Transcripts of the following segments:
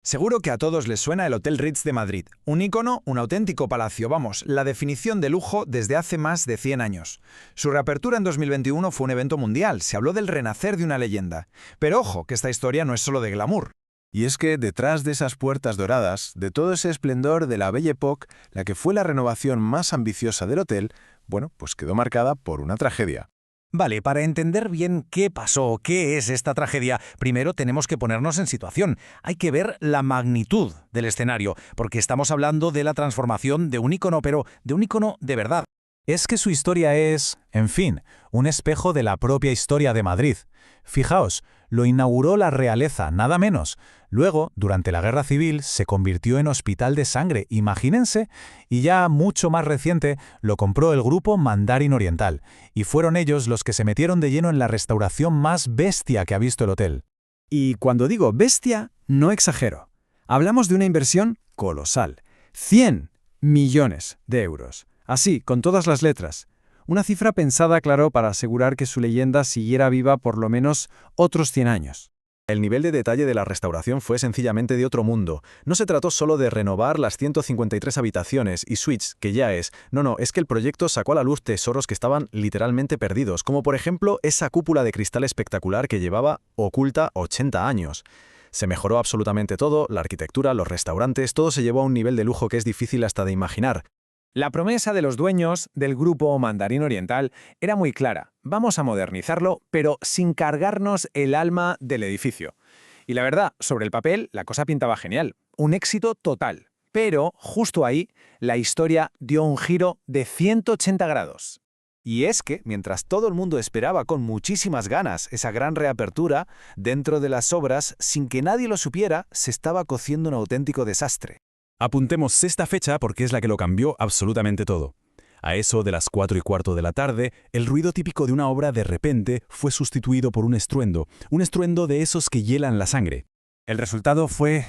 Seguro que a todos les suena el Hotel Ritz de Madrid, un ícono, un auténtico palacio, vamos, la definición de lujo desde hace más de 100 años. Su reapertura en 2021 fue un evento mundial, se habló del renacer de una leyenda. Pero ojo, que esta historia no es solo de glamour. Y es que detrás de esas puertas doradas, de todo ese esplendor de la Belle Époque, la que fue la renovación más ambiciosa del hotel, pues quedó marcada por una tragedia. Vale, para entender bien qué pasó, qué es esta tragedia, primero tenemos que ponernos en situación. Hay que ver la magnitud del escenario, porque estamos hablando de la transformación de un ícono, pero de un ícono de verdad. Es que su historia es, en fin, un espejo de la propia historia de Madrid. Fijaos, lo inauguró la realeza, nada menos. Luego, durante la Guerra Civil, se convirtió en hospital de sangre, imagínense, y ya mucho más reciente lo compró el grupo Mandarin Oriental, y fueron ellos los que se metieron de lleno en la restauración más bestia que ha visto el hotel. Y cuando digo bestia, no exagero. Hablamos de una inversión colosal. 100 millones de euros. Así, con todas las letras. Una cifra pensada, claro, para asegurar que su leyenda siguiera viva por lo menos otros 100 años. El nivel de detalle de la restauración fue sencillamente de otro mundo. No se trató solo de renovar las 153 habitaciones y suites, que ya es. No, es que el proyecto sacó a la luz tesoros que estaban literalmente perdidos, como por ejemplo esa cúpula de cristal espectacular que llevaba oculta 80 años. Se mejoró absolutamente todo, la arquitectura, los restaurantes, todo se llevó a un nivel de lujo que es difícil hasta de imaginar. La promesa de los dueños del grupo Mandarin Oriental era muy clara. Vamos a modernizarlo, pero sin cargarnos el alma del edificio. Y la verdad, sobre el papel, la cosa pintaba genial. Un éxito total. Pero, justo ahí, la historia dio un giro de 180 grados. Y es que, mientras todo el mundo esperaba con muchísimas ganas esa gran reapertura, dentro de las obras, sin que nadie lo supiera, se estaba cociendo un auténtico desastre. Apuntemos esta fecha porque es la que lo cambió absolutamente todo. A eso de las 4:15 de la tarde, el ruido típico de una obra de repente fue sustituido por un estruendo de esos que hielan la sangre. El resultado fue,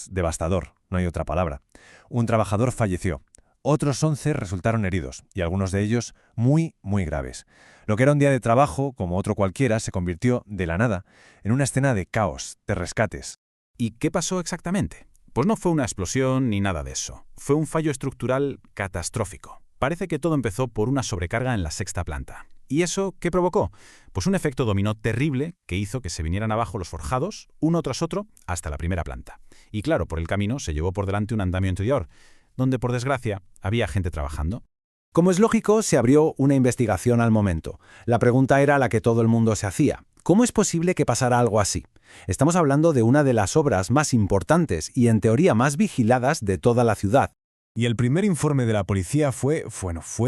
devastador, no hay otra palabra. Un trabajador falleció, otros 11 resultaron heridos, y algunos de ellos muy, muy graves. Lo que era un día de trabajo, como otro cualquiera, se convirtió, de la nada, en una escena de caos, de rescates. ¿Y qué pasó exactamente? Pues no fue una explosión ni nada de eso. Fue un fallo estructural catastrófico. Parece que todo empezó por una sobrecarga en la sexta planta. ¿Y eso qué provocó? Pues un efecto dominó terrible que hizo que se vinieran abajo los forjados, uno tras otro, hasta la primera planta. Y claro, por el camino se llevó por delante un andamio interior, donde por desgracia había gente trabajando. Como es lógico, se abrió una investigación al momento. La pregunta era la que todo el mundo se hacía. ¿Cómo es posible que pasara algo así? Estamos hablando de una de las obras más importantes y en teoría más vigiladas de toda la ciudad. Y el primer informe de la policía fue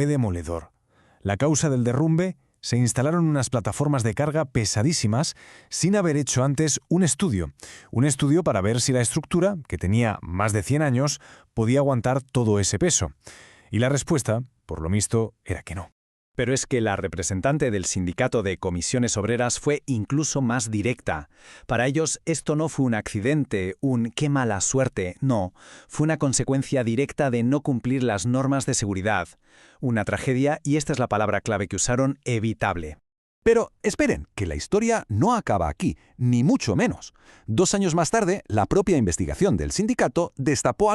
demoledor. La causa del derrumbe: se instalaron unas plataformas de carga pesadísimas sin haber hecho antes un estudio para ver si la estructura, que tenía más de 100 años, podía aguantar todo ese peso. Y la respuesta, por lo visto, era que no. Pero es que la representante del sindicato de comisiones obreras fue incluso más directa. Para ellos esto no fue un accidente, un qué mala suerte, no. Fue una consecuencia directa de no cumplir las normas de seguridad. Una tragedia, y esta es la palabra clave que usaron, evitable. Pero esperen, que la historia no acaba aquí, ni mucho menos. 2 años más tarde, la propia investigación del sindicato destapó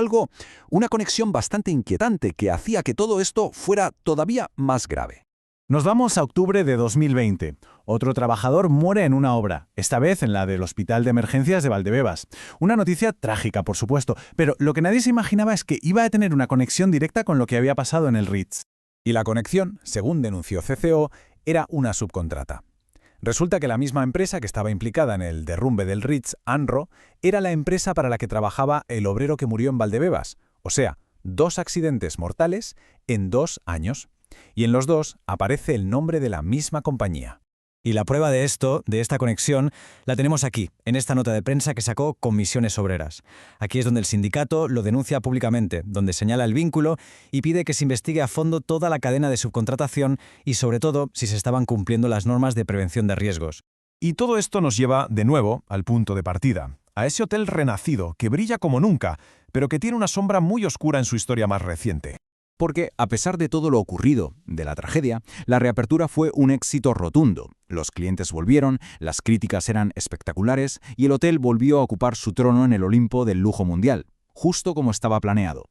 una conexión bastante inquietante que hacía que todo esto fuera todavía más grave. Nos vamos a octubre de 2020. Otro trabajador muere en una obra, esta vez en la del Hospital de Emergencias de Valdebebas. Una noticia trágica, por supuesto, pero lo que nadie se imaginaba es que iba a tener una conexión directa con lo que había pasado en el Ritz. Y la conexión, según denunció CCO, era una subcontrata. Resulta que la misma empresa que estaba implicada en el derrumbe del Ritz, Anro, era la empresa para la que trabajaba el obrero que murió en Valdebebas. O sea, 2 accidentes mortales en 2 años. Y en los 2 aparece el nombre de la misma compañía. Y la prueba de esta conexión, la tenemos aquí, en esta nota de prensa que sacó Comisiones Obreras. Aquí es donde el sindicato lo denuncia públicamente, donde señala el vínculo y pide que se investigue a fondo toda la cadena de subcontratación y, sobre todo, si se estaban cumpliendo las normas de prevención de riesgos. Y todo esto nos lleva, de nuevo, al punto de partida, a ese hotel renacido que brilla como nunca, pero que tiene una sombra muy oscura en su historia más reciente. Porque, a pesar de todo lo ocurrido, de la tragedia, la reapertura fue un éxito rotundo. Los clientes volvieron, las críticas eran espectaculares y el hotel volvió a ocupar su trono en el Olimpo del lujo mundial, justo como estaba planeado.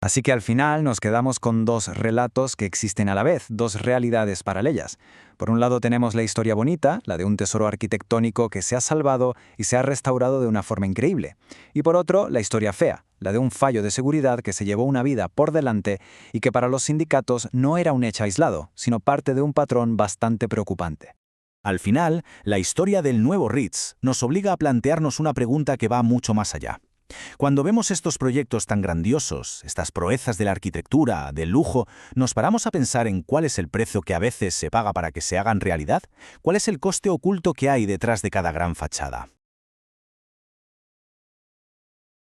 Así que al final nos quedamos con dos relatos que existen a la vez, dos realidades paralelas. Por un lado tenemos la historia bonita, la de un tesoro arquitectónico que se ha salvado y se ha restaurado de una forma increíble. Y por otro, la historia fea, la de un fallo de seguridad que se llevó una vida por delante y que para los sindicatos no era un hecho aislado, sino parte de un patrón bastante preocupante. Al final, la historia del nuevo Ritz nos obliga a plantearnos una pregunta que va mucho más allá. Cuando vemos estos proyectos tan grandiosos, estas proezas de la arquitectura, del lujo, ¿nos paramos a pensar en cuál es el precio que a veces se paga para que se hagan realidad? ¿Cuál es el coste oculto que hay detrás de cada gran fachada?